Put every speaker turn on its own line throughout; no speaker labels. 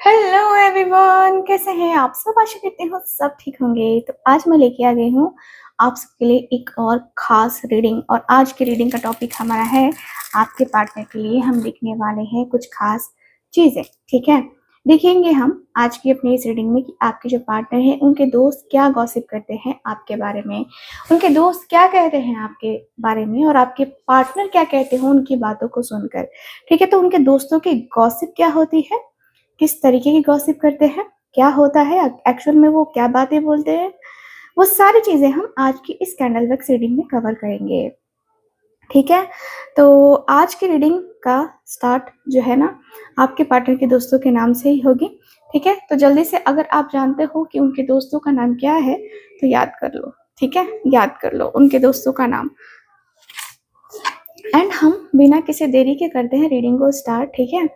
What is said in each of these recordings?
Hello everyone, कैसे हैं आप सब। आशा करती हूँ सब ठीक होंगे। तो आज मैं लेके आ गई हूँ आप सबके लिए एक और खास रीडिंग। और आज की रीडिंग का टॉपिक हमारा है आपके पार्टनर के लिए हम लिखने वाले हैं कुछ खास चीजें। ठीक है, देखेंगे हम आज की अपनी इस रीडिंग में कि आपके जो पार्टनर हैं उनके दोस्त क्या गॉसिप करते हैं आपके बारे में, उनके दोस्त क्या कहते हैं आपके बारे में और आपके पार्टनर क्या कहते हैं उनकी बातों को सुनकर। ठीक है, तो उनके दोस्तों की गॉसिप क्या होती है, किस तरीके की गॉसिप करते हैं, क्या होता है एक्चुअल में, वो क्या बातें बोलते हैं, वो सारी चीजें हम आज की इस कैंडल वैक्स रीडिंग में कवर करेंगे। ठीक है, तो आज की रीडिंग का स्टार्ट जो है ना आपके पार्टनर के दोस्तों के नाम से ही होगी। ठीक है, तो जल्दी से अगर आप जानते हो कि उनके दोस्तों का नाम क्या है तो याद कर लो। ठीक है, याद कर लो उनके दोस्तों का नाम। एंड हम बिना किसी देरी के करते हैं रीडिंग को स्टार्ट। ठीक है,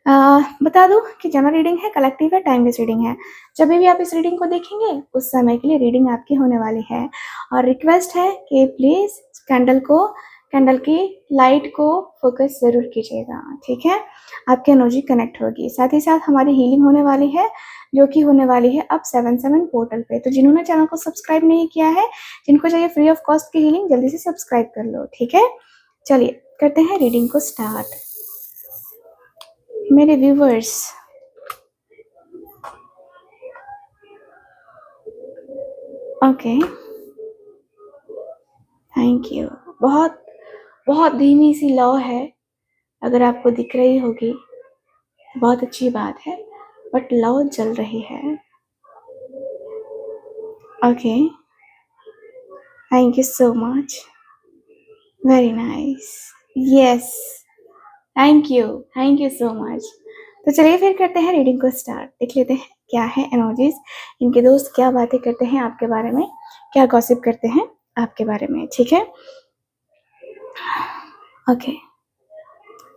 बता दूं कि जनरल रीडिंग है, कलेक्टिव है, टाइमलेस रीडिंग है। जब भी आप इस रीडिंग को देखेंगे उस समय के लिए रीडिंग आपकी होने वाली है। और रिक्वेस्ट है कि प्लीज कैंडल की लाइट को फोकस जरूर कीजिएगा। ठीक है, आपकी एनर्जी कनेक्ट होगी। साथ ही साथ हमारी हीलिंग होने वाली है जो कि होने वाली है अब 7/7 पोर्टल पे। तो जिन्होंने चैनल को सब्सक्राइब नहीं किया है, जिनको चाहिए फ्री ऑफ कॉस्ट की हीलिंग, जल्दी से सब्सक्राइब कर लो। ठीक है, चलिए करते हैं रीडिंग को स्टार्ट। मेरे व्यूवर्स, ओके, थैंक यू। बहुत बहुत धीमी सी लौ है, अगर आपको दिख रही होगी बहुत अच्छी बात है, बट लौ चल रही है। Okay, thank you so much, very nice, yes, thank you so much. तो चलिए फिर करते हैं रीडिंग को स्टार्ट। देख लेते हैं क्या है एनर्जीज, इनके दोस्त क्या बातें करते हैं आपके बारे में, क्या गॉसिप करते हैं आपके बारे में। ठीक है, ओके,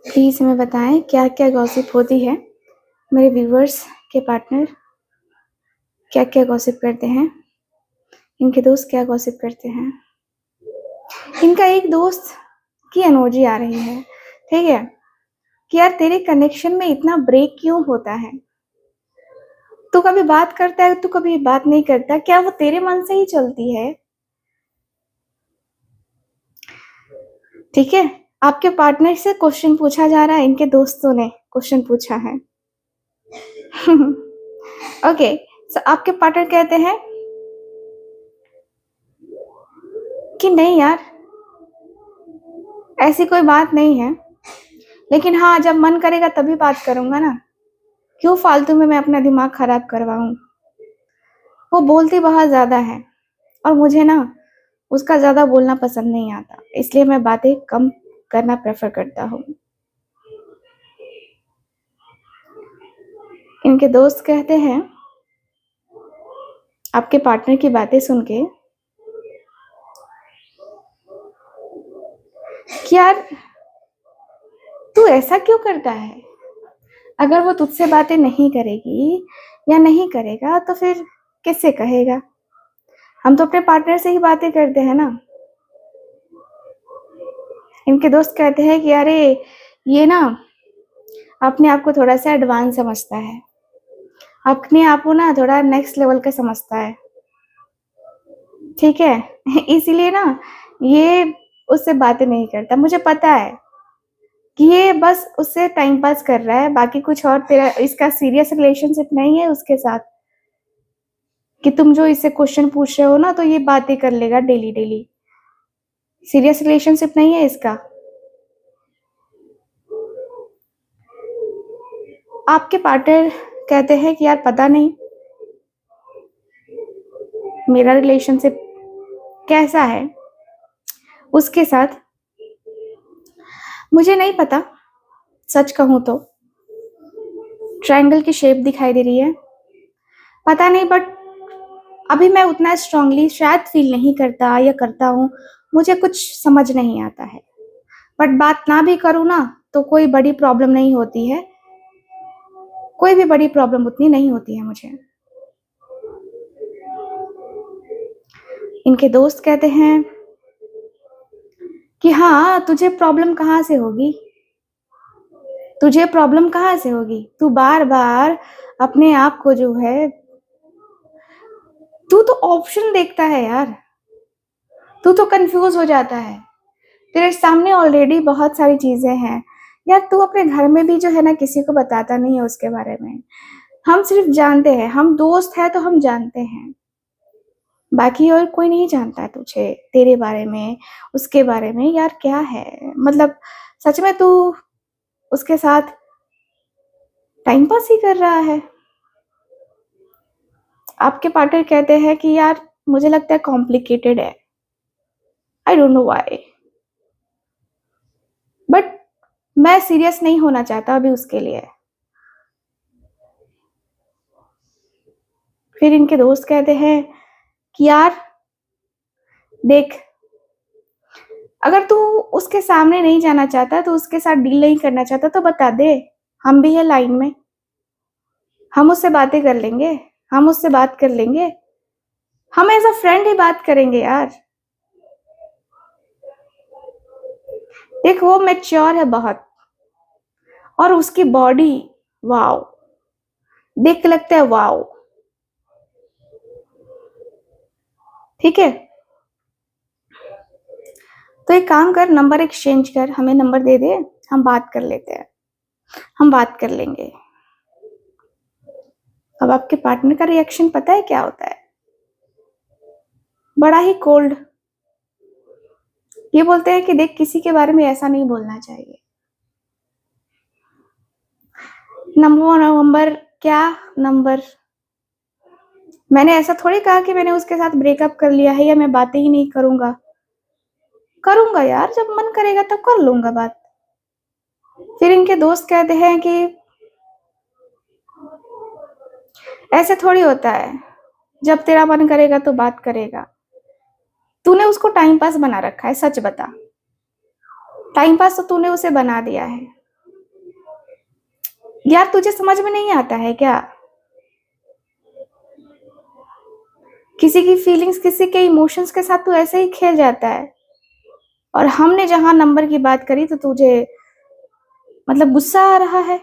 प्लीज हमें बताएं क्या क्या गॉसिप होती है, मेरे व्यूवर्स के पार्टनर क्या क्या गॉसिप करते हैं, इनके दोस्त क्या गॉसिप करते हैं। इनका एक दोस्त की एनर्जी आ रही है, ठीक है, कि यार तेरे कनेक्शन में इतना ब्रेक क्यों होता है, तू कभी बात करता है, तू कभी बात नहीं करता, क्या वो तेरे मन से ही चलती है। ठीक है, आपके पार्टनर से क्वेश्चन पूछा जा रहा है, इनके दोस्तों ने क्वेश्चन पूछा है। ओके, सो आपके पार्टनर कहते हैं कि नहीं यार ऐसी कोई बात नहीं है, लेकिन हाँ जब मन करेगा तभी बात करूंगा ना, क्यों फालतू में मैं अपना दिमाग खराब करवाऊं। वो बोलती बहुत ज्यादा है और मुझे ना उसका ज्यादा बोलना पसंद नहीं आता, इसलिए मैं बातें कम करना प्रेफर करता हूँ। इनके दोस्त कहते हैं आपके पार्टनर की बातें सुन के कि यार तू ऐसा क्यों करता है, अगर वो तुझसे बातें नहीं करेगी या नहीं करेगा तो फिर किससे कहेगा। हम तो अपने पार्टनर से ही बातें करते हैं ना। इनके दोस्त कहते हैं कि अरे ये ना अपने आप को थोड़ा सा एडवांस समझता है, अपने आप को ना थोड़ा नेक्स्ट लेवल का समझता है। ठीक है, इसीलिए ना ये उससे बातें नहीं करता। मुझे पता है कि ये बस उससे टाइम पास कर रहा है, बाकी कुछ और तेरा इसका सीरियस रिलेशनशिप नहीं है उसके साथ, कि तुम जो इससे क्वेश्चन पूछ रहे हो ना तो ये बातें कर लेगा डेली डेली, सीरियस रिलेशनशिप नहीं है इसका। आपके पार्टनर कहते हैं कि यार पता नहीं मेरा रिलेशनशिप कैसा है उसके साथ, मुझे नहीं पता। सच कहूं तो ट्रायंगल की शेप दिखाई दे रही है, पता नहीं, बट अभी मैं उतना स्ट्रांगली शायद फील नहीं करता या करता हूँ, मुझे कुछ समझ नहीं आता है। बट बात ना भी करूँ ना तो कोई बड़ी प्रॉब्लम नहीं होती है, कोई भी बड़ी प्रॉब्लम उतनी नहीं होती है मुझे। इनके दोस्त कहते हैं कि हाँ तुझे प्रॉब्लम कहाँ से होगी, तुझे प्रॉब्लम कहाँ से होगी, तू बार बार अपने आप को जो है, तू तो ऑप्शन देखता है यार, तू तो कंफ्यूज हो जाता है। तेरे सामने ऑलरेडी बहुत सारी चीजें हैं यार। तू अपने घर में भी जो है ना किसी को बताता नहीं है उसके बारे में। हम सिर्फ जानते हैं, हम दोस्त हैं तो हम जानते हैं, बाकी और कोई नहीं जानता है तुझे, तेरे बारे में, उसके बारे में। यार क्या है मतलब, सच में तू उसके साथ टाइम पास ही कर रहा है। आपके पार्टनर कहते हैं कि यार मुझे लगता है कॉम्प्लिकेटेड है, I don't know why, but मैं सीरियस नहीं होना चाहता अभी उसके लिए। फिर इनके दोस्त कहते हैं कि यार देख, अगर तू उसके सामने नहीं जाना चाहता, तो उसके साथ डील नहीं करना चाहता, तो बता दे, हम भी है लाइन में, हम उससे बातें कर लेंगे, हम उससे बात कर लेंगे, हम एज अ फ्रेंड ही बात करेंगे यार। देख वो मैच्योर है बहुत, और उसकी बॉडी, वाओ, देख के लगता है वाओ। ठीक है, तो एक काम कर, नंबर एक्सचेंज कर, हमें नंबर दे दे, हम बात कर लेते हैं, हम बात कर लेंगे। अब आपके पार्टनर का रिएक्शन पता है क्या होता है? बड़ा ही कोल्ड। ये बोलते हैं कि देख, किसी के बारे में ऐसा नहीं बोलना चाहिए। नंबर क्या नंबर? मैंने ऐसा थोड़ी कहा कि मैंने उसके साथ ब्रेकअप कर लिया है या मैं बातें ही नहीं करूंगा। करूंगा यार, जब मन करेगा तब कर लूंगा बात। फिर इनके दोस्त कहते हैं कि ऐसे थोड़ी होता है, जब तेरा मन करेगा तो बात करेगा। तूने उसको टाइम पास बना रखा है, सच बता, टाइम पास तो तूने उसे बना दिया है यार। तुझे समझ में नहीं आता है क्या? किसी की फीलिंग्स, किसी के इमोशंस के साथ तू ऐसे ही खेल जाता है। और हमने जहां नंबर की बात करी तो तुझे मतलब गुस्सा आ रहा है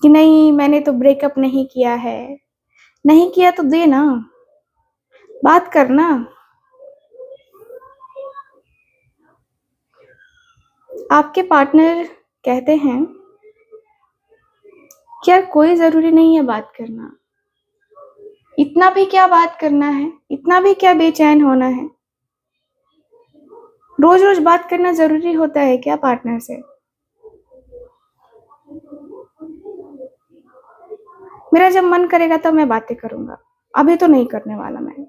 कि नहीं, मैंने तो ब्रेकअप नहीं किया है। नहीं किया तो दे ना, बात करना। आपके पार्टनर कहते हैं कि यार कोई जरूरी नहीं है बात करना, इतना भी क्या बात करना है, इतना भी क्या बेचैन होना है। रोज रोज बात करना जरूरी होता है क्या पार्टनर से? मेरा जब मन करेगा तब मैं बातें करूंगा, अभी तो नहीं करने वाला मैं।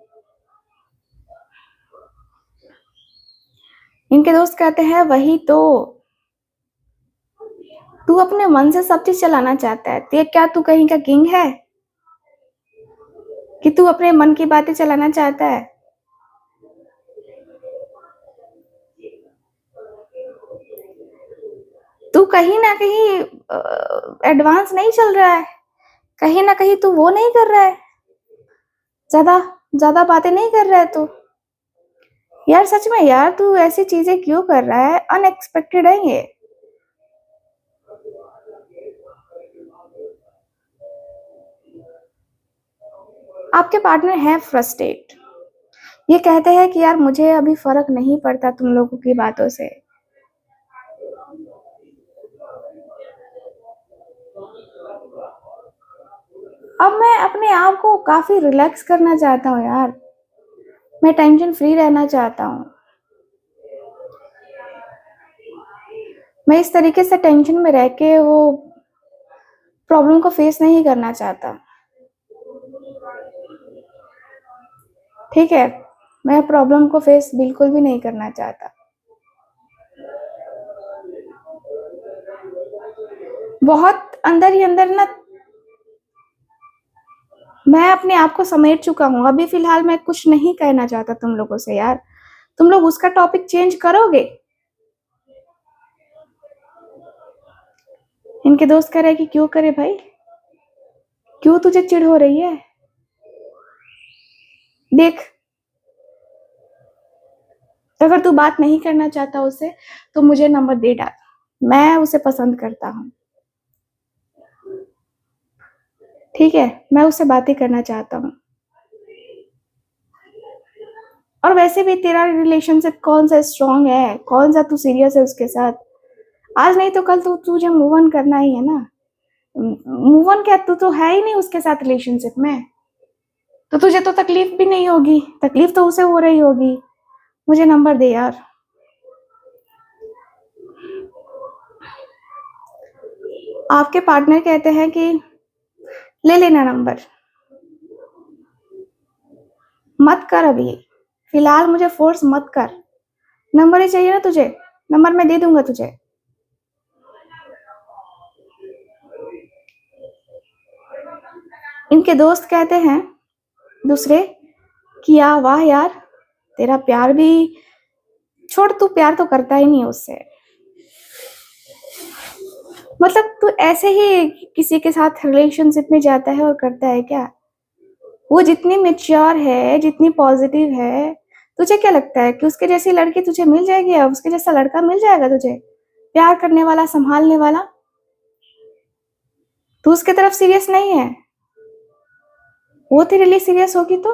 इनके दोस्त कहते हैं वही तो, तू अपने मन से सब चीज चलाना चाहता है। ते क्या तू कहीं का किंग है कि तू अपने मन की बातें चलाना चाहता है? तू कहीं ना कहीं एडवांस नहीं चल रहा है, कहीं ना कहीं तू वो नहीं कर रहा है, ज्यादा ज्यादा बातें नहीं कर रहा है तू। यार सच में यार, तू ऐसी चीजें क्यों कर रहा है? अनएक्सपेक्टेड है ये। आपके पार्टनर है फ्रस्ट्रेट। ये कहते हैं कि यार मुझे अभी फर्क नहीं पड़ता तुम लोगों की बातों से। अब मैं अपने आप को काफी रिलैक्स करना चाहता हूँ यार, मैं टेंशन फ्री रहना चाहता हूँ। मैं इस तरीके से टेंशन में रह के वो प्रॉब्लम को फेस नहीं करना चाहता। ठीक है, मैं प्रॉब्लम को फेस बिल्कुल भी नहीं करना चाहता। बहुत अंदर ही अंदर ना मैं अपने आप को समेट चुका हूँ। अभी फिलहाल मैं कुछ नहीं कहना चाहता तुम लोगों से यार। तुम लोग उसका टॉपिक चेंज करोगे? इनके दोस्त कह रहे हैं कि क्यों करे भाई, क्यों तुझे चिढ़ हो रही है? देख, अगर तू बात नहीं करना चाहता उससे तो मुझे नंबर दे डाल, मैं उसे पसंद करता हूँ। ठीक है, मैं उससे बातें करना चाहता हूँ। और वैसे भी तेरा रिलेशनशिप कौन सा स्ट्रांग है, कौन सा तू सीरियस है उसके साथ? आज नहीं तो कल तो तुझे मूव ऑन करना ही है ना। मूव ऑन क्या, तू तो है ही नहीं उसके साथ रिलेशनशिप में, तो तुझे तो तकलीफ भी नहीं होगी, तकलीफ तो उसे हो रही होगी। मुझे नंबर दे यार। आपके पार्टनर कहते हैं कि ले लेना नंबर, मत कर अभी, फिलहाल मुझे फोर्स मत कर। नंबर ही चाहिए ना तुझे, नंबर मैं दे दूंगा तुझे। इनके दोस्त कहते हैं दूसरे कि या वाह यार, तेरा प्यार भी छोड़, तू प्यार तो करता ही नहीं है उससे। मतलब तू ऐसे ही किसी के साथ रिलेशनशिप में जाता है और करता है क्या? वो जितनी मेच्योर है, जितनी पॉजिटिव है, तुझे क्या लगता है कि उसके जैसी लड़की तुझे मिल जाएगी या उसके जैसा लड़का मिल जाएगा तुझे, प्यार करने वाला, संभालने वाला? तू उसके तरफ सीरियस नहीं है, वो तेरे लिए सीरियस होगी तो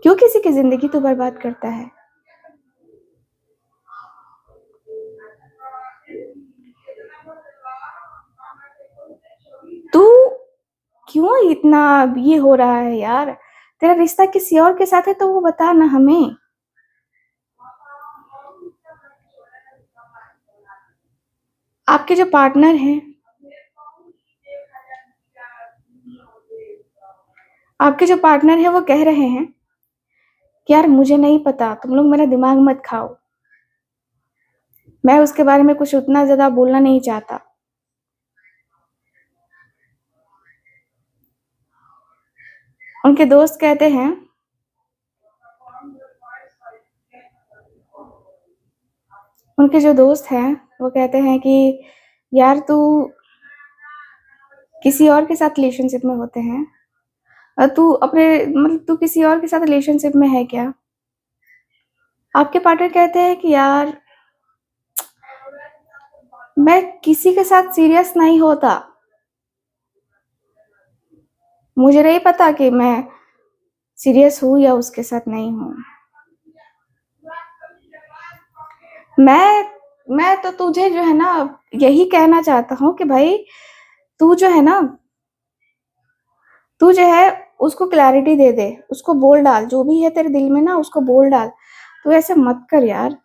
क्यों किसी की जिंदगी तू बर्बाद करता है? तू क्यों इतना ये हो रहा है यार? तेरा रिश्ता किसी और के साथ है तो वो बता ना हमें। आपके जो पार्टनर हैं, आपके जो पार्टनर है वो कह रहे हैं कि यार मुझे नहीं पता, तुम लोग मेरा दिमाग मत खाओ, मैं उसके बारे में कुछ उतना ज्यादा बोलना नहीं चाहता। उनके दोस्त कहते हैं, उनके जो दोस्त हैं वो कहते हैं कि यार तू किसी और के साथ रिलेशनशिप में होते हैं, तू अपने मतलब तू किसी और के साथ रिलेशनशिप में है क्या? आपके पार्टनर कहते हैं कि यार मैं किसी के साथ सीरियस नहीं होता, मुझे नहीं पता कि मैं सीरियस हूँ या उसके साथ नहीं हूँ। मैं तो तुझे जो है ना यही कहना चाहता हूँ कि भाई तू जो है ना, तू जो है उसको क्लैरिटी दे दे, उसको बोल डाल, जो भी है तेरे दिल में ना उसको बोल डाल। तू ऐसे मत कर यार,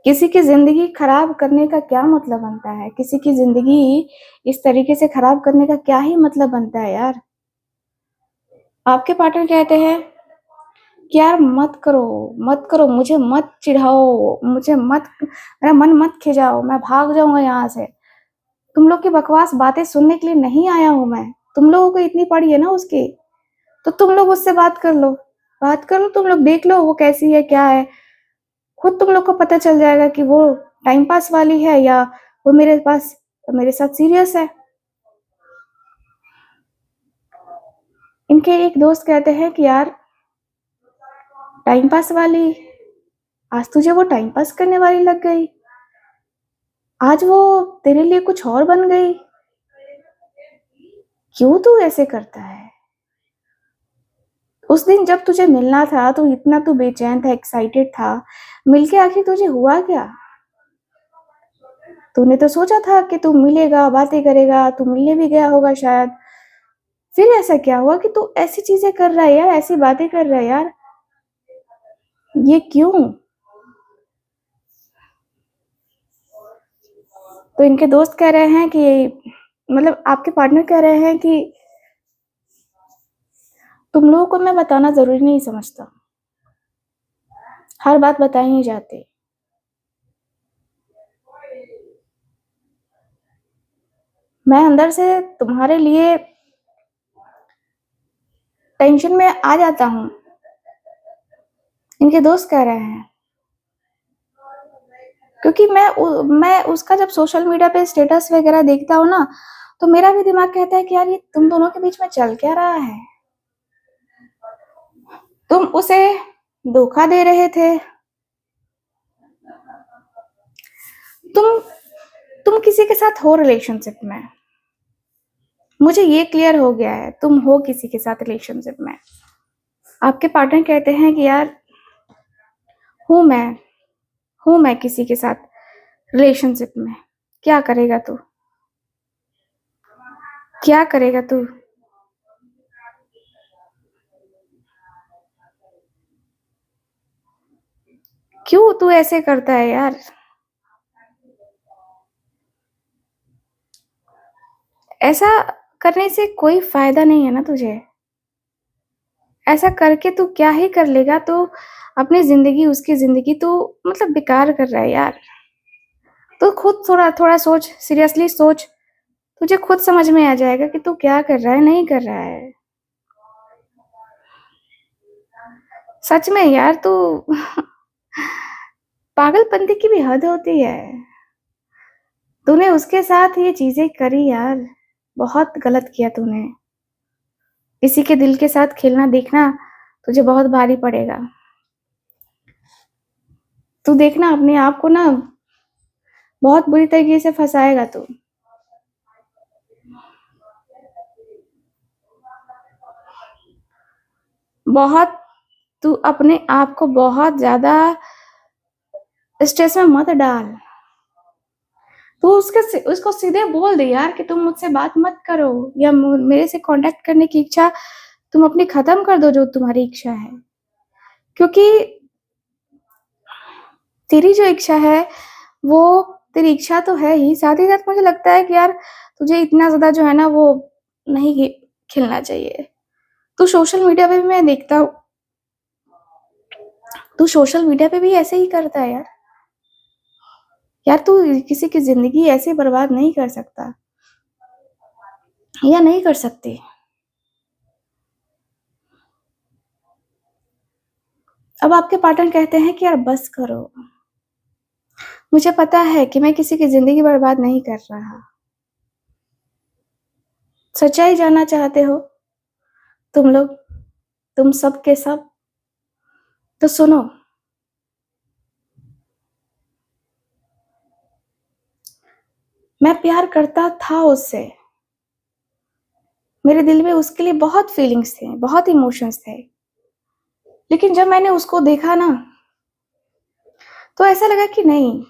किसी की जिंदगी खराब करने का क्या मतलब बनता है? किसी की जिंदगी इस तरीके से खराब करने का क्या ही मतलब बनता है यार? आपके पार्टनर कहते हैं कि यार मत करो, मत करो, मुझे मत चिढ़ाओ, मुझे मत, मेरा मन मत खिजाओ, मैं भाग जाऊंगा यहाँ से। तुम लोग की बकवास बातें सुनने के लिए नहीं आया हूं मैं, तुम लोगों को इतनी पड़ी है ना उसकी, तो तुम लोग उससे बात कर लो, बात कर लो, तुम लोग देख लो वो कैसी है क्या है, खुद तुम लोग को पता चल जाएगा कि वो टाइम पास वाली है या वो मेरे साथ सीरियस है। इनके एक दोस्त कहते हैं कि यार टाइम पास वाली, आज तुझे वो टाइम पास करने वाली लग गई, आज वो तेरे लिए कुछ और बन गई, क्यों तू ऐसे करता है? उस दिन जब तुझे मिलना था तो इतना तू बेचैन था, एक्साइटेड था, मिलके आखिर तुझे हुआ क्या? तूने तो सोचा था कि तू मिलेगा, बातें करेगा, तू मिलने भी गया होगा शायद, फिर ऐसा क्या हुआ कि तू ऐसी चीजें कर रहा है यार, ऐसी बातें कर रहा है यार, ये क्यों? तो इनके दोस्त कह रहे हैं कि मतलब आपके पार्टनर कह रहे हैं कि तुम लोगों को मैं बताना जरूरी नहीं समझता, हर बात बताई नहीं जाती। मैं अंदर से तुम्हारे लिए टेंशन में आ जाता हूँ, इनके दोस्त कह रहे हैं, क्योंकि मैं उसका जब सोशल मीडिया पे स्टेटस वगैरह देखता हूँ ना, तो मेरा भी दिमाग कहता है कि यार ये तुम दोनों के बीच में चल क्या रहा है? तुम उसे धोखा दे रहे थे, तुम तुम किसी के साथ हो रिलेशनशिप में, मुझे ये क्लियर हो गया है, तुम हो किसी के साथ रिलेशनशिप में। आपके पार्टनर कहते हैं कि यार हूँ मैं हूँ मैं किसी के साथ रिलेशनशिप में। क्या करेगा तू? क्या करेगा तू? क्यों तू ऐसे करता है यार? ऐसा करने से कोई फायदा नहीं है ना तुझे। ऐसा करके तू क्या ही कर लेगा? तो अपनी जिंदगी, उसकी जिंदगी तू मतलब बेकार कर रहा है यार। तो खुद थोड़ा थोड़ा सोच, सीरियसली सोच। तुझे खुद समझ में आ जाएगा कि तू क्या कर रहा है, नहीं कर रहा है। सच में यार तू पागलपंती की भी हद होती है। तूने उसके साथ ये चीजें करी यार, बहुत गलत किया तूने। किसी के दिल के साथ खेलना देखना तुझे बहुत भारी पड़ेगा। तू देखना अपने आप को ना, बहुत बुरी तरीके से फंसाएगा तू। बहुत तू अपने आप को बहुत ज्यादा स्ट्रेस में मत डाल। तू उसको सीधे बोल दे यार कि तुम मुझसे बात मत करो, या मेरे से कांटेक्ट करने की इच्छा तुम अपनी खत्म कर दो, जो तुम्हारी इच्छा है। क्योंकि तेरी जो इच्छा है वो तेरी इच्छा तो है ही, साथ ही साथ मुझे लगता है कि यार तुझे इतना ज्यादा जो है ना वो नहीं खेलना चाहिए। तू सोशल मीडिया पे भी मैं देखता हूँ, तू सोशल मीडिया पे भी ऐसे ही करता है यार। यार तू किसी की जिंदगी ऐसे बर्बाद नहीं कर सकता, या नहीं कर सकती। अब आपके पार्टनर कहते हैं कि यार बस करो, मुझे पता है कि मैं किसी की जिंदगी बर्बाद नहीं कर रहा। सच्चाई जानना चाहते हो तुम लोग, तुम सब के सब? तो सुनो, मैं प्यार करता था उससे। मेरे दिल में उसके लिए बहुत फीलिंग्स थे, बहुत इमोशंस थे। लेकिन जब मैंने उसको देखा ना, तो ऐसा लगा कि नहीं,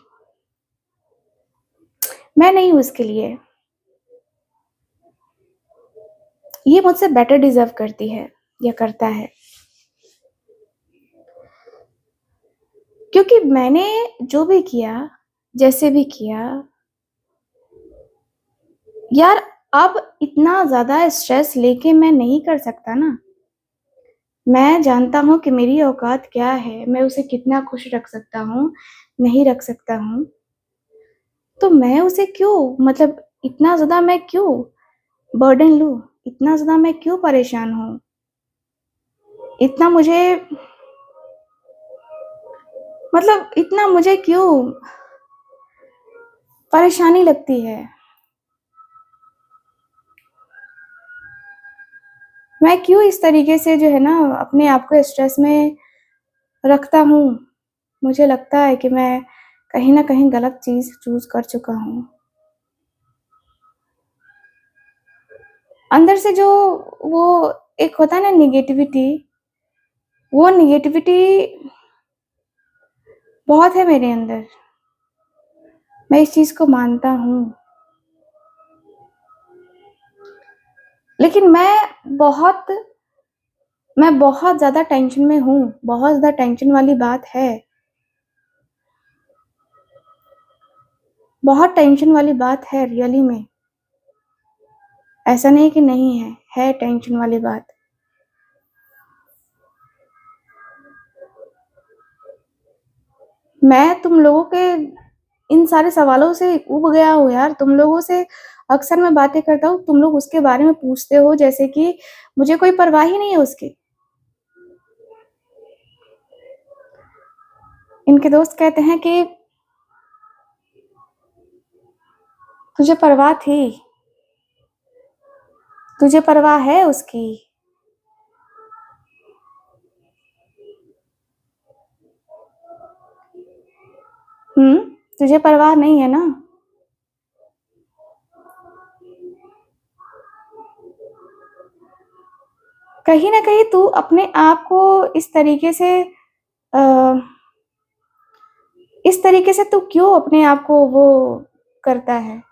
मैं नहीं हूं उसके लिए। ये मुझसे बेटर डिजर्व करती है या करता है। क्योंकि मैंने जो भी किया, जैसे भी किया यार, अब इतना ज्यादा स्ट्रेस लेके मैं नहीं कर सकता ना। मैं जानता हूँ कि मेरी औकात क्या है, मैं उसे कितना खुश रख सकता हूँ, नहीं रख सकता हूँ। तो मैं उसे क्यों, मतलब इतना ज्यादा मैं क्यों बर्डन लूं, इतना ज्यादा मैं क्यों परेशान हूँ, इतना मुझे, मतलब इतना मुझे क्यों परेशानी लगती है। मैं क्यों इस तरीके से जो है ना अपने आप को स्ट्रेस में रखता हूँ। मुझे लगता है कि मैं कहीं ना कहीं गलत चीज चूज कर चुका हूँ। अंदर से जो वो एक होता है ना निगेटिविटी, वो निगेटिविटी बहुत है मेरे अंदर। मैं इस चीज को मानता हूँ। लेकिन मैं बहुत ज्यादा टेंशन में हूँ, बहुत ज्यादा टेंशन वाली बात है। बहुत टेंशन वाली बात है रियली में। ऐसा नहीं कि नहीं है टेंशन वाली बात। मैं तुम लोगों के इन सारे सवालों से उब गया हूँ यार। तुम लोगों से अक्सर मैं बातें करता हूँ, तुम लोग उसके बारे में पूछते हो जैसे कि मुझे कोई परवाह ही नहीं है उसकी। इनके दोस्त कहते हैं कि तुझे परवाह थी, तुझे परवाह है उसकी। तुझे परवाह नहीं है ना। कहीं ना कहीं तू अपने आप को अ, इस तरीके से तू क्यों अपने आप को वो करता है,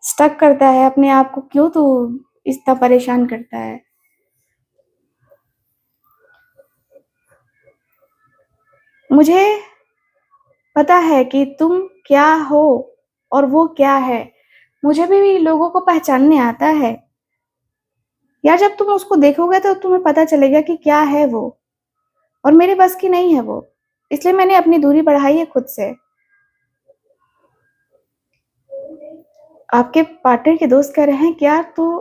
स्टक करता है अपने आप को, क्यों तू इतना परेशान करता है? मुझे पता है कि तुम क्या हो और वो क्या है। मुझे भी लोगों को पहचानने आता है यार। जब तुम उसको देखोगे तो तुम्हें पता चलेगा कि क्या है वो, और मेरे बस की नहीं है वो। इसलिए मैंने अपनी दूरी बढ़ाई है खुद से। आपके पार्टनर के दोस्त कह रहे हैं कि यार तू,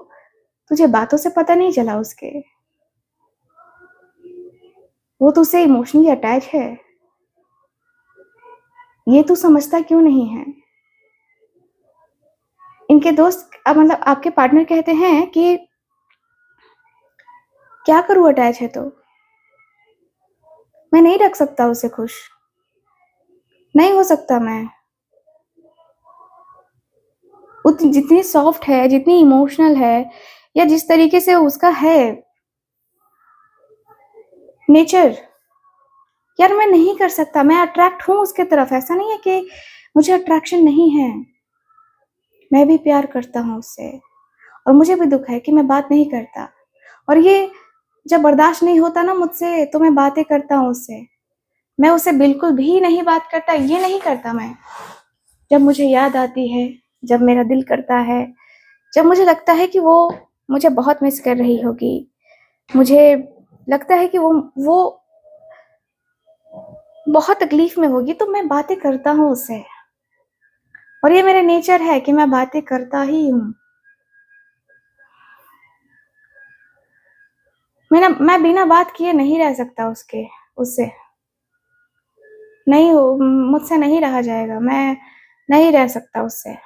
तुझे बातों से पता नहीं चला उसके, वो तुझसे इमोशनली अटैच है। ये तू समझता क्यों नहीं है? इनके दोस्त मतलब आपके पार्टनर कहते हैं कि क्या करूं अटैच है तो, मैं नहीं रख सकता उसे खुश, नहीं हो सकता मैं। उतनी जितनी सॉफ्ट है, जितनी इमोशनल है, या जिस तरीके से उसका है नेचर, यार मैं नहीं कर सकता। मैं अट्रैक्ट हूं उसके तरफ, ऐसा नहीं है कि मुझे अट्रैक्शन नहीं है। मैं भी प्यार करता हूं उससे, और मुझे भी दुख है कि मैं बात नहीं करता। और ये जब बर्दाश्त नहीं होता ना मुझसे, तो मैं बातें करता हूँ उससे। मैं उससे बिल्कुल भी नहीं बात करता, ये नहीं करता मैं। जब मुझे याद आती है, जब मेरा दिल करता है, जब मुझे लगता है कि वो मुझे बहुत मिस कर रही होगी, मुझे लगता है कि वो बहुत तकलीफ में होगी, तो मैं बातें करता हूँ उससे। और ये मेरा नेचर है कि मैं बातें करता ही हूँ। मैं बिना बात किए नहीं रह सकता उससे। नहीं हो, मुझसे नहीं रहा जाएगा, मैं नहीं रह सकता उससे।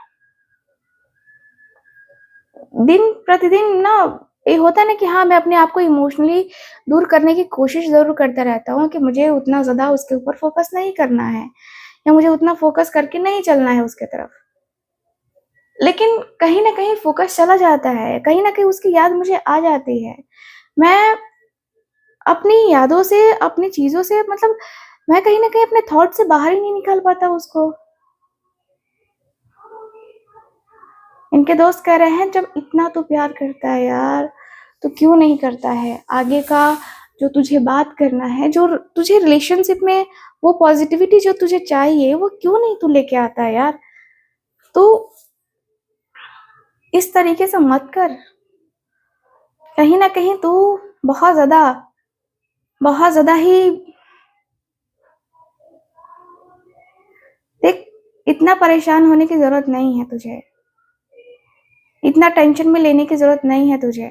दिन प्रतिदिन ना, ये होता है ना कि हाँ, मैं अपने आप को इमोशनली दूर करने की कोशिश ज़रूर करता रहता हूँ कि मुझे उतना ज़्यादा उसके ऊपर फ़ोकस नहीं करना है, या मुझे उतना फ़ोकस करके नहीं चलना है उसके तरफ। लेकिन कहीं न कहीं फ़ोकस चला जाता है, कहीं न कहीं उसकी याद मुझे आ जाती है। मैं अपनी यादों से, अपनी चीज़ों से मतलब मैं कहीं न कहीं अपने थॉट से बाहर ही नहीं निकाल पाता उसको। इनके दोस्त कह रहे हैं जब इतना तू प्यार करता है यार, तो क्यों नहीं करता है आगे का जो तुझे बात करना है, जो तुझे रिलेशनशिप में वो पॉजिटिविटी जो तुझे चाहिए, वो क्यों नहीं तू लेके आता है यार? तू इस तरीके से मत कर। कहीं ना कहीं तू बहुत ज्यादा बहुत ज्यादा ही, देख, इतना परेशान होने की जरूरत नहीं है तुझे, इतना टेंशन में लेने की जरूरत नहीं है तुझे।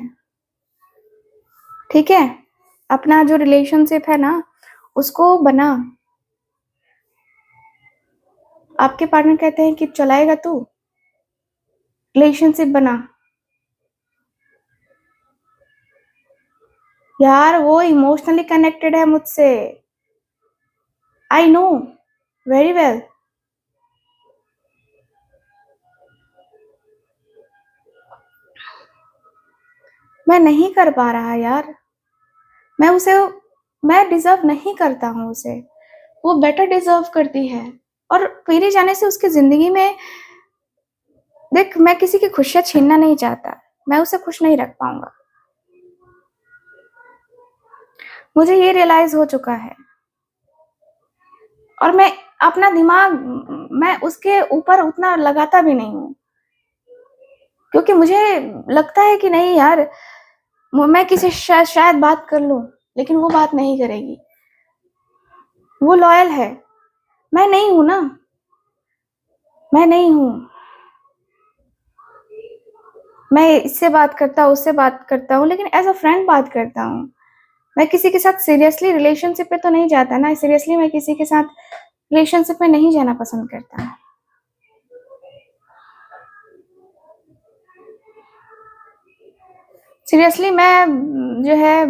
ठीक है, अपना जो रिलेशनशिप है ना, उसको बना। आपके पार्टनर कहते हैं कि चलाएगा तू, रिलेशनशिप बना। यार वो इमोशनली कनेक्टेड है मुझसे, आई नो वेरी वेल। मैं नहीं कर पा रहा यार, मैं उसे, मैं डिजर्व नहीं करता हूँ उसे, वो बेटर डिजर्व करती है। और मेरे जाने से उसकी जिंदगी में, देख, मैं किसी की खुशियां छीनना नहीं चाहता, मैं उसे खुश नहीं रख पाऊंगा। मुझे ये रियलाइज हो चुका है, और मैं अपना दिमाग, मैं उसके ऊपर उतना लगाता भी नहीं हूँ, क्योंकि मुझे लगता है कि नहीं यार, मैं किसी शायद बात कर लूं, लेकिन वो बात नहीं करेगी, वो लॉयल है। मैं नहीं हूं ना, मैं नहीं हूं। मैं इससे बात करता हूँ, उससे बात करता हूँ, लेकिन एज अ फ्रेंड बात करता हूँ। मैं किसी के साथ सीरियसली रिलेशनशिप पे तो नहीं जाता ना, सीरियसली मैं किसी के साथ रिलेशनशिप में नहीं जाना पसंद करता। सीरियसली मैं जो है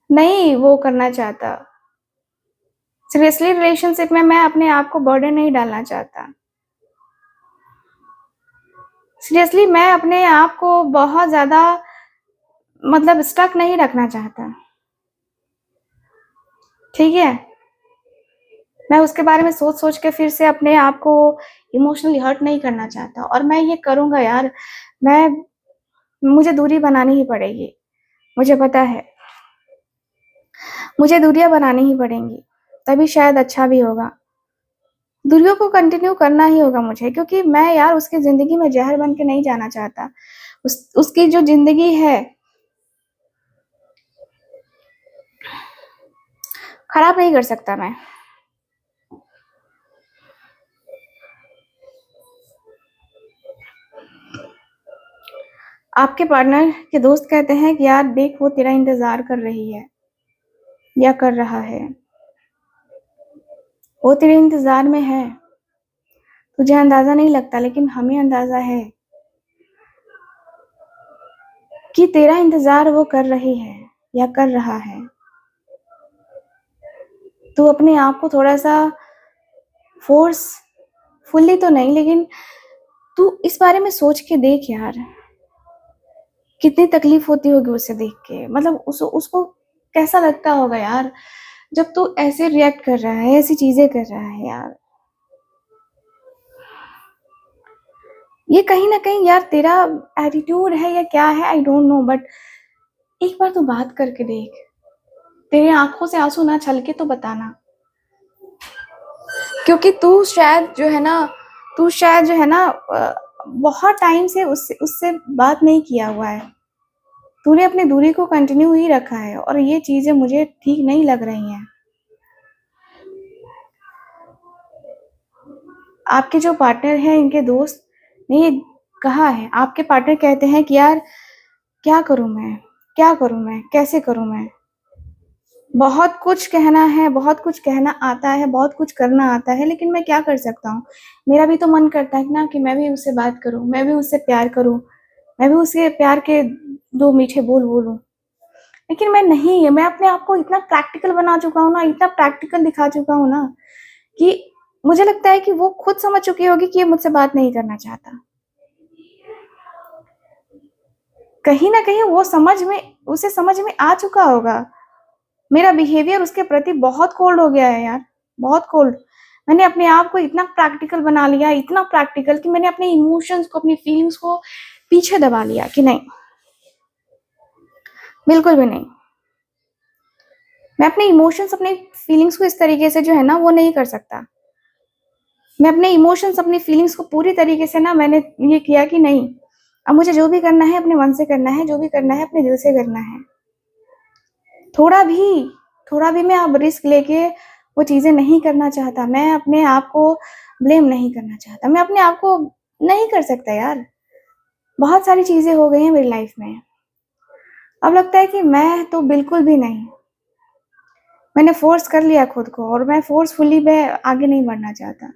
नहीं वो करना चाहता। सीरियसली रिलेशनशिप में मैं अपने आप को बर्डन नहीं डालना चाहता। सीरियसली मैं अपने आप को बहुत ज्यादा मतलब स्टक नहीं रखना चाहता, ठीक है? मैं उसके बारे में सोच-सोच के फिर से अपने आप को इमोशनली हर्ट नहीं करना चाहता, और मैं ये करूँगा यार, मैं मुझे दूरी बनानी ही पड़ेगी, मुझे पता है। मुझे दूरियाँ बनानी ही पड़ेंगी, तभी शायद अच्छा भी होगा। दूरियों को कंटिन्यू करना ही होगा मुझे, क्योंकि मैं यार उसकी ज़िंदगी में ज़हर बन के नहीं जाना चाहता। उसकी जो ज़िंदगी है, खराब नहीं कर सकता मैं। आपके पार्टनर के दोस्त कहते हैं कि यार देख, वो तेरा इंतज़ार कर रही है या कर रहा है। वो तेरे इंतज़ार में है। तुझे अंदाज़ा नहीं लगता, लेकिन हमें अंदाज़ा है कि तेरा इंतज़ार वो कर रही है या कर रहा है। तू अपने आप को थोड़ा-सा फ़ोर्सफुली तो नहीं, लेकिन तू इस बारे में सोच के देख यार, कितनी तकलीफ़ होती होगी उसे देख के। मतलब उसको कैसा लगता होगा यार, जब तू ऐसे रिएक्ट कर रहा है, ऐसी चीज़ें कर रहा है यार। ये कहीं न कहीं यार तेरा एटीट्यूड है या क्या है, आई डोंट नो, बट एक बार तू बात करके देख। तेरी आँखों से आँसू ना छलके तो बताना। क्योंकि तू शायद जो है ना बहुत टाइम से उससे उससे बात नहीं किया हुआ है। तूने अपनी दूरी को कंटिन्यू ही रखा है, और ये चीज़ें मुझे ठीक नहीं लग रही हैं। आपके जो पार्टनर हैं, इनके दोस्त ने ये कहा है, आपके पार्टनर कहते हैं कि यार क्या करूँ मैं? क्या करूँ मैं? कैसे करूँ मैं? बहुत कुछ कहना है, बहुत कुछ कहना आता है, बहुत कुछ करना आता है, लेकिन मैं क्या कर सकता हूँ? मेरा भी तो मन करता है ना कि मैं भी उससे बात करूँ, मैं भी उससे प्यार करूँ, मैं भी उसके प्यार के 2 मीठे बोल बोलूँ। लेकिन मैं अपने आप को इतना प्रैक्टिकल बना चुका हूँ ना, इतना प्रैक्टिकल दिखा चुका हूँ ना, कि मुझे लगता है कि वो खुद समझ चुकी होगी कि ये मुझसे बात नहीं करना चाहता। कहीं न कहीं उसे समझ में आ चुका होगा। मेरा बिहेवियर उसके प्रति बहुत कोल्ड हो गया है यार, बहुत कोल्ड। मैंने अपने आप को इतना प्रैक्टिकल बना लिया, इतना प्रैक्टिकल कि मैंने अपने इमोशंस को, अपनी फीलिंग्स को पीछे दबा लिया कि नहीं, बिल्कुल भी नहीं। मैं अपने इमोशंस, अपने फीलिंग्स को इस तरीके से जो है ना वो नहीं कर सकता। मैं अपने इमोशंस, अपनी फीलिंग्स को पूरी तरीके से ना मैंने ये किया कि नहीं, अब मुझे जो भी करना है अपने मन से करना है, जो भी करना है अपने दिल से करना है। थोड़ा भी थोड़ा भी मैं अब रिस्क लेके वो चीज़ें नहीं करना चाहता। मैं अपने आप को ब्लेम नहीं करना चाहता। मैं अपने आप को नहीं कर सकता यार। बहुत सारी चीज़ें हो गई हैं मेरी लाइफ़ में। अब लगता है कि मैं तो बिल्कुल भी नहीं। मैंने फ़ोर्स कर लिया खुद को, और मैं फ़ोर्सफुली मैं आगे नहीं बढ़ना चाहता।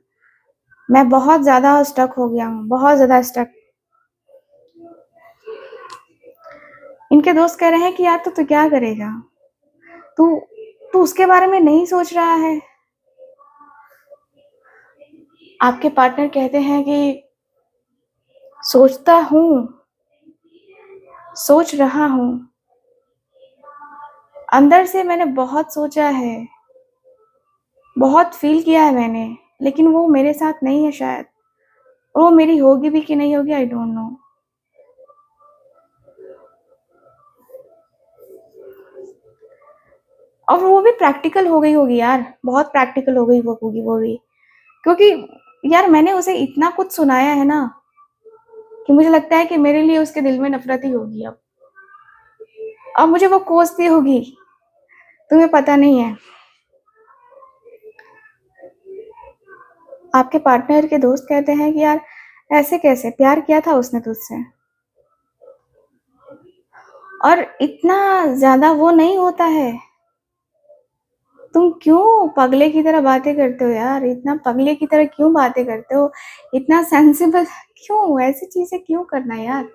मैं बहुत ज़्यादा स्टक हो गया हूँ, बहुत ज़्यादा स्टक। इनके दोस्त कह रहे हैं कि यार तू क्या करेगा? तू तू उसके बारे में नहीं सोच रहा है। आपके पार्टनर कहते हैं कि सोचता हूँ, सोच रहा हूँ। अंदर से मैंने बहुत सोचा है, बहुत फ़ील किया है मैंने, लेकिन वो मेरे साथ नहीं है शायद, और वो मेरी होगी भी कि नहीं होगी, आई डोंट नो। और वो भी प्रैक्टिकल हो गई होगी यार, बहुत प्रैक्टिकल हो गई वो होगी वो भी। क्योंकि यार मैंने उसे इतना कुछ सुनाया है ना, कि मुझे लगता है कि मेरे लिए उसके दिल में नफ़रत ही होगी अब। अब मुझे वो कोसती होगी, तुम्हें पता नहीं है। आपके पार्टनर के दोस्त कहते हैं कि यार ऐसे कैसे, प्यार किया था उसने तुझसे, और इतना ज़्यादा वो नहीं होता है। तुम क्यों पगले की तरह बातें करते हो यार? इतना पगले की तरह क्यों बातें करते हो? इतना सेंसिबल क्यों? ऐसी चीज़ें क्यों करना यार?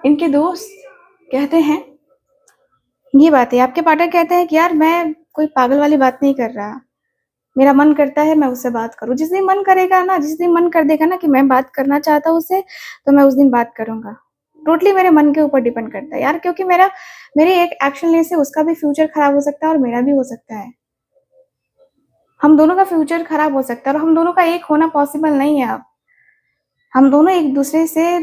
इनके दोस्त कहते हैं ये बातें, आपके पार्टनर कहते हैं कि यार मैं कोई पागल वाली बात नहीं कर रहा। मेरा मन करता है मैं उससे बात करूँ। जिस दिन मन करेगा ना, जिस दिन मन कर देगा ना कि मैं बात करना चाहता हूँ उससे, तो मैं उस दिन बात करूँगा। टोटली मेरे मन के ऊपर डिपेंड करता है यार, क्योंकि मेरे एक एक्शन लेने से उसका भी फ्यूचर खराब हो सकता है और मेरा भी हो सकता है। हम दोनों का फ्यूचर खराब हो सकता है और हम दोनों का एक होना पॉसिबल नहीं है अब। हम दोनों एक दूसरे से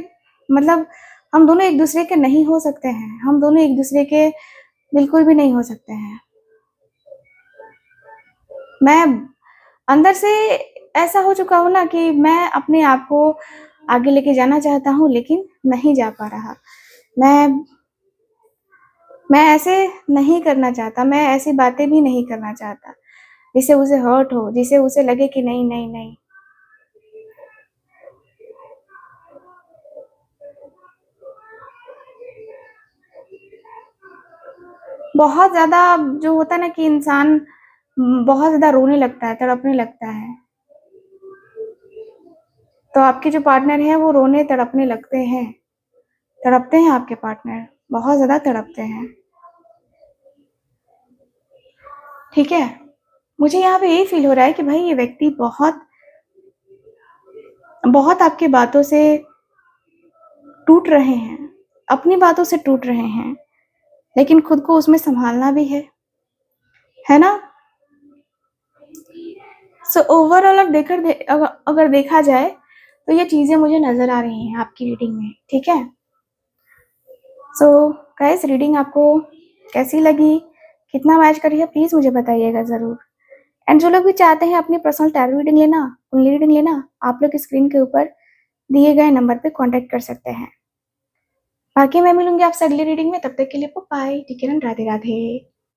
मतलब हम दोनों एक दूसरे के नहीं हो सकते हैं। हम दोनों एक दूसरे के बिल्कुल भी नहीं हो सकते हैं। मैं अंदर से ऐसा हो चुका हूँ ना कि मैं अपने आप को आगे लेके जाना चाहता हूँ, लेकिन नहीं जा पा रहा। मैं ऐसे नहीं करना चाहता, मैं ऐसी बातें भी नहीं करना चाहता, जिससे उसे हर्ट हो, जिससे उसे लगे कि नहीं, नहीं, नहीं। बहुत ज़्यादा जो होता है ना कि इंसान बहुत ज़्यादा रोने लगता है, तड़पने लगता है। तो आपके जो पार्टनर हैं वो रोने तड़पने लगते हैं। तड़पते हैं आपके पार्टनर, बहुत ज़्यादा तड़पते हैं। ठीक है? मुझे यहाँ पे यही फ़ील हो रहा है कि भाई ये व्यक्ति बहुत बहुत आपकी बातों से टूट रहे हैं, अपनी बातों से टूट रहे हैं, लेकिन खुद को उसमें सँभालना भी है ना? सो ओवरऑल अगर देखा जाए तो ये चीज़ें मुझे नज़र आ रही हैं आपकी रीडिंग में, ठीक है? सो गाइस, रीडिंग आपको कैसी लगी? कितना मैच कर रही है प्लीज़ मुझे बताइएगा ज़रूर। एंड जो लोग भी चाहते हैं अपनी पर्सनल टैरो रीडिंग लेना, कुंडली रीडिंग लेना, आप लोग स्क्रीन के ऊपर दिए गए नंबर पे कॉन्टैक्ट कर सकते हैं। बाकी मैं मिलूँगी आपसे अगली रीडिंग में, तब तक के लिए bye, take care and Radhe Radhe.